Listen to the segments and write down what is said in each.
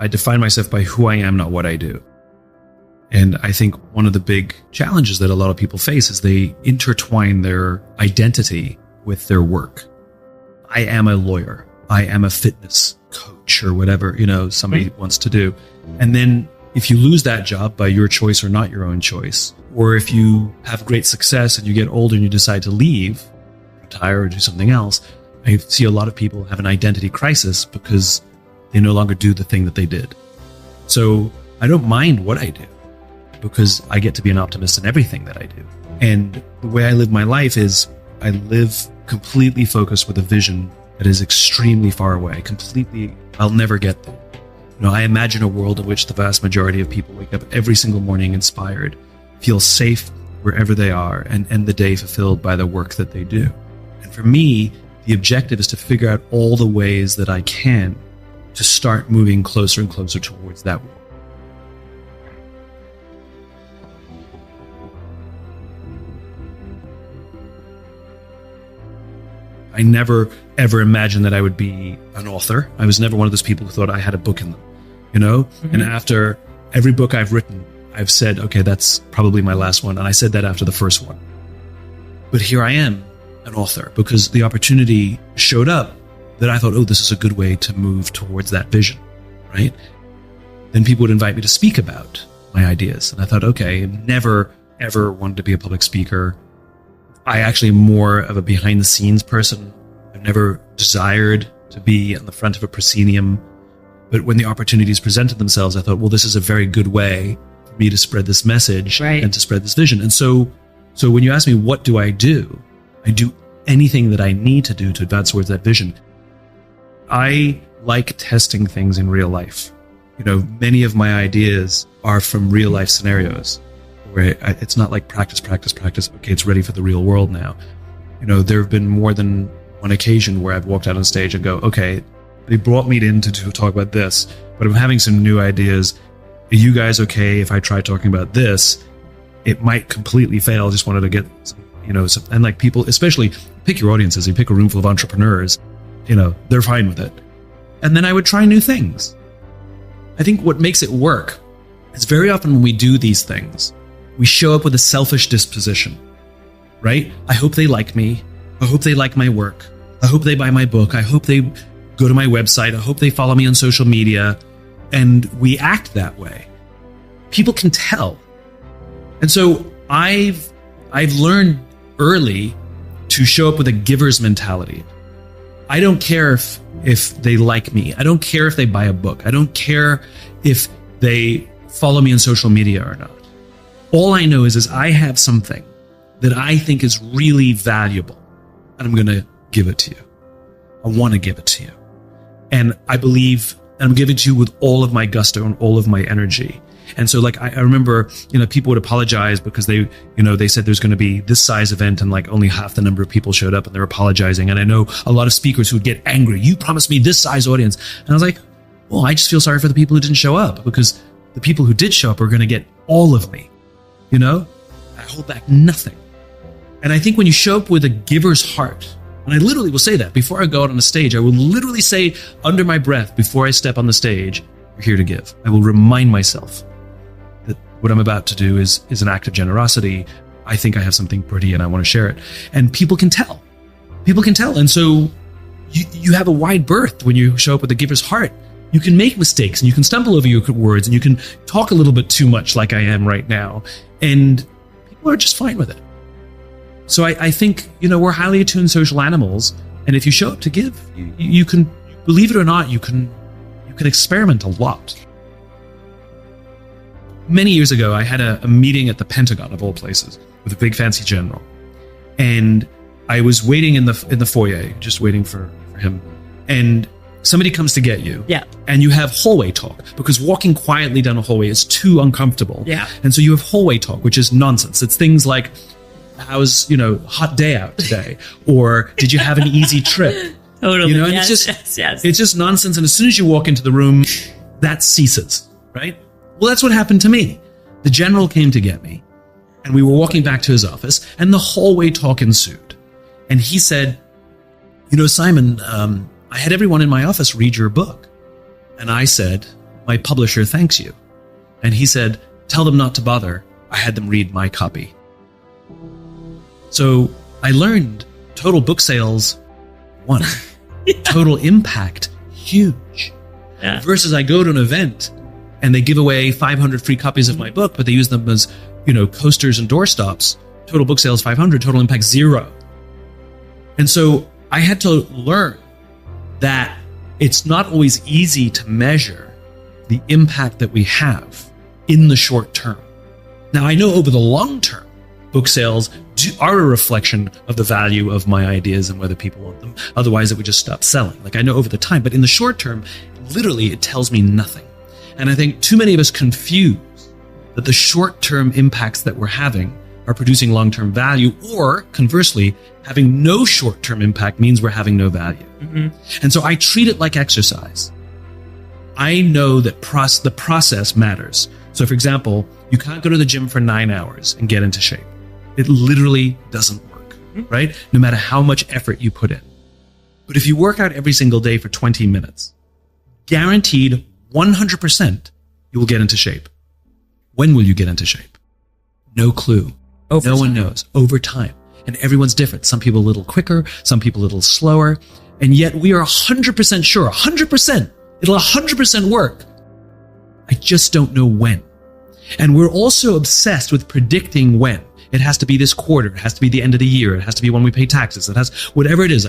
I define myself by who I am, not what I do. And I think one of the big challenges that a lot of people face is they intertwine their identity with their work. I am a lawyer. I am a fitness coach or whatever, somebody wants to do. And then if you lose that job by your choice or not your own choice, or if you have great success and you get older and you decide to leave, retire or do something else, I see a lot of people have an identity crisis because they no longer do the thing that they did. So I don't mind what I do because I get to be an optimist in everything that I do. And the way I live my life is I live completely focused with a vision that is extremely far away, I'll never get there. I imagine a world in which the vast majority of people wake up every single morning inspired, feel safe wherever they are, and end the day fulfilled by the work that they do. And for me, the objective is to figure out all the ways that I can to start moving closer and closer towards that world. I never, ever imagined that I would be an author. I was never one of those people who thought I had a book in them, And after every book I've written, I've said, okay, that's probably my last one. And I said that after the first one. But here I am, an author, because the opportunity showed up that I thought, oh, this is a good way to move towards that vision, right? Then people would invite me to speak about my ideas. And I thought, okay, never, ever wanted to be a public speaker. I actually am more of a behind the scenes person. I've never desired to be on the front of a proscenium. But when the opportunities presented themselves, I thought, well, this is a very good way for me to spread this message and to spread this vision. And so when you ask me, what do? I do anything that I need to do to advance towards that vision. I like testing things in real life. Many of my ideas are from real life scenarios where it's not like practice. Okay, it's ready for the real world now. There have been more than one occasion where I've walked out on stage and go, okay, they brought me in to talk about this, but I'm having some new ideas. Are you guys okay if I try talking about this? It might completely fail. I just wanted to get some, and like people, especially pick your audiences. You pick a room full of entrepreneurs, they're fine with it. And then I would try new things. I think what makes it work is very often when we do these things, we show up with a selfish disposition, right? I hope they like me. I hope they like my work. I hope they buy my book. I hope they go to my website. I hope they follow me on social media. And we act that way. People can tell. And so I've learned early to show up with a giver's mentality. I don't care if they like me. I don't care if they buy a book. I don't care if they follow me on social media or not. All I know is I have something that I think is really valuable, and I'm going to give it to you. I want to give it to you. And I believe I'm giving it to you with all of my gusto and all of my energy. And so like, I remember, people would apologize because they said there's going to be this size event and like only half the number of people showed up and they're apologizing. And I know a lot of speakers who would get angry. You promised me this size audience. And I was like, well, I just feel sorry for the people who didn't show up because the people who did show up are going to get all of me. I hold back nothing. And I think when you show up with a giver's heart, and I literally will say that before I go out on the stage, I will literally say under my breath before I step on the stage, you're here to give. I will remind myself that what I'm about to do is an act of generosity. I think I have something pretty and I want to share it. And people can tell. People can tell. And so you have a wide berth when you show up with a giver's heart. You can make mistakes and you can stumble over your words and you can talk a little bit too much like I am right now. And people are just fine with it. So I think, we're highly attuned social animals. And if you show up to give, you can, believe it or not, you can experiment a lot. Many years ago, I had a meeting at the Pentagon, of all places, with a big fancy general. And I was waiting in the foyer, just waiting for him. And somebody comes to get you. Yeah. And you have hallway talk because walking quietly down a hallway is too uncomfortable. Yeah. And so you have hallway talk, which is nonsense. It's things like, how's, hot day out today? Or did you have an easy trip? Totally. And yes, it's just nonsense. And as soon as you walk into the room, that ceases, right? Well, that's what happened to me. The general came to get me and we were walking back to his office and the hallway talk ensued. And he said, Simon, I had everyone in my office read your book. And I said, my publisher thanks you. And he said, tell them not to bother. I had them read my copy. So I learned total book sales, 1. Total impact, huge. Yeah. Versus I go to an event and they give away 500 free copies of my book, but they use them as, coasters and doorstops. Total book sales, 500, total impact, 0. And so I had to learn that it's not always easy to measure the impact that we have in the short term. Now, I know over the long term, book sales are a reflection of the value of my ideas and whether people want them. Otherwise, it would just stop selling. Like I know over the time, but in the short term, literally, it tells me nothing. And I think too many of us confuse that the short-term impacts that we're having are producing long-term value, or conversely, having no short-term impact means we're having no value. Mm-hmm. And so I treat it like exercise. I know that the process matters. So for example, you can't go to the gym for 9 hours and get into shape. It literally doesn't work, right? No matter how much effort you put in. But if you work out every single day for 20 minutes, guaranteed 100% you will get into shape. When will you get into shape? No clue. No one knows. Over time. And everyone's different. Some people a little quicker, some people a little slower. And yet we are 100% sure, 100%, it'll 100% work. I just don't know when. And we're also obsessed with predicting when. It has to be this quarter. It has to be the end of the year. It has to be when we pay taxes. It has whatever it is.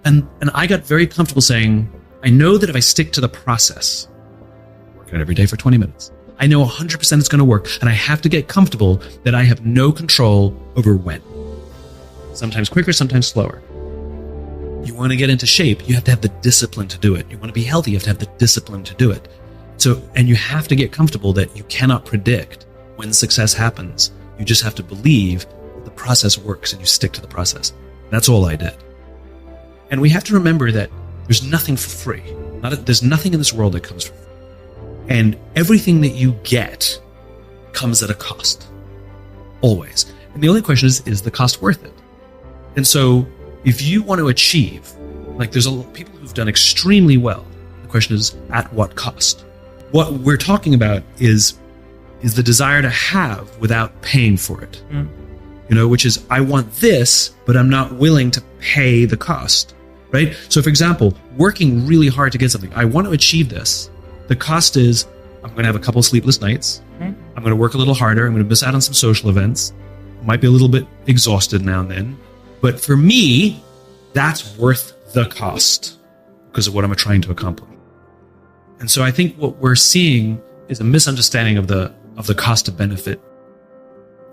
And I got very comfortable saying, I know that if I stick to the process, work out every day for 20 minutes, I know 100% it's going to work. And I have to get comfortable that I have no control over when. Sometimes quicker, sometimes slower. You want to get into shape, you have to have the discipline to do it. You want to be healthy, you have to have the discipline to do it. And you have to get comfortable that you cannot predict when success happens. You just have to believe that the process works and you stick to the process. That's all I did. And we have to remember that there's nothing for free. There's nothing in this world that comes for free. And everything that you get comes at a cost. Always. And the only question is the cost worth it? And so if you want to achieve, like there's people who've done extremely well. The question is, at what cost? What we're talking about is the desire to have without paying for it. Which is, I want this, but I'm not willing to pay the cost, right? So for example, working really hard to get something, I want to achieve this. The cost is, I'm going to have a couple sleepless nights. I'm going to work a little harder. I'm going to miss out on some social events. Might be a little bit exhausted now and then. But for me, that's worth the cost because of what I'm trying to accomplish. And so I think what we're seeing is a misunderstanding of the cost to benefit.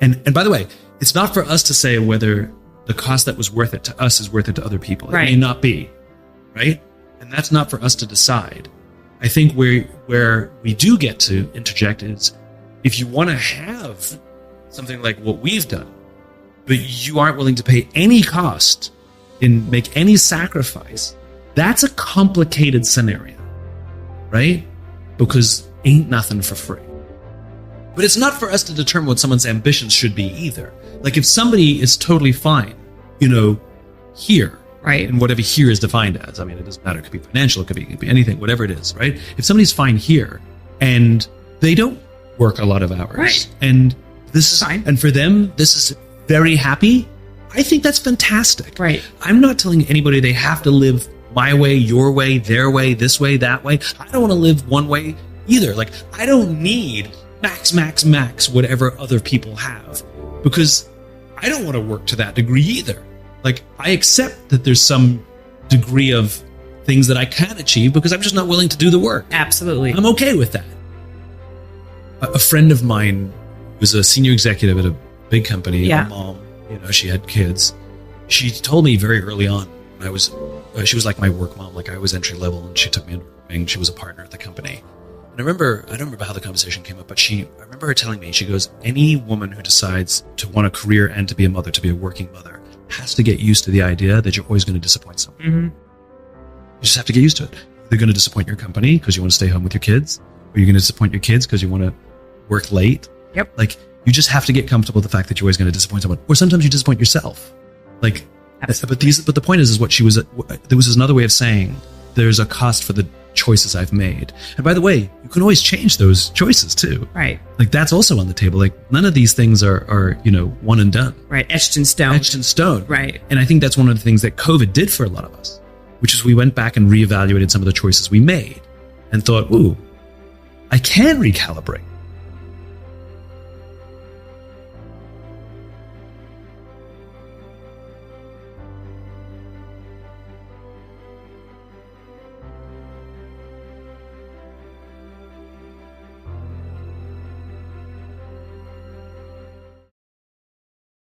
And by the way, it's not for us to say whether the cost that was worth it to us is worth it to other people. Right. It may not be, right? And that's not for us to decide. I think where we do get to interject is if you want to have something like what we've done, but you aren't willing to pay any cost and make any sacrifice, that's a complicated scenario, right? Because ain't nothing for free. But it's not for us to determine what someone's ambitions should be either. Like if somebody is totally fine, here, right? And whatever here is defined as, it doesn't matter. It could be financial, it could be anything, whatever it is, right? If somebody's fine here and they don't work a lot of hours, right? And this is fine, and for them, this is very happy, I think that's fantastic. Right. I'm not telling anybody they have to live my way, your way, their way, this way, that way. I don't want to live one way either. Like, I don't need max, whatever other people have, because I don't want to work to that degree either. Like, I accept that there's some degree of things that I can achieve because I'm just not willing to do the work. Absolutely. I'm okay with that. A friend of mine was a senior executive at a big company. Yeah. A mom, she had kids. She told me very early on when she was like my work mom, like I was entry level, and she took me under her wing. She was a partner at the company. And I don't remember how the conversation came up, but I remember her telling me, she goes, any woman who decides to want a career and to be a mother, to be a working mother, has to get used to the idea that you're always going to disappoint someone. Mm-hmm. You just have to get used to it. You're going to disappoint your company because you want to stay home with your kids, or you're going to disappoint your kids because you want to work late. Yep. Like, you just have to get comfortable with the fact that you're always going to disappoint someone, or sometimes you disappoint yourself. Like, absolutely. But the point is what there was another way of saying there's a cost for the choices I've made. And by the way, can always change those choices too. Right. Like that's also on the table. Like none of these things are one and done. Right. Etched in stone. Etched in stone. Right. And I think that's one of the things that COVID did for a lot of us, which is we went back and reevaluated some of the choices we made and thought, ooh, I can recalibrate.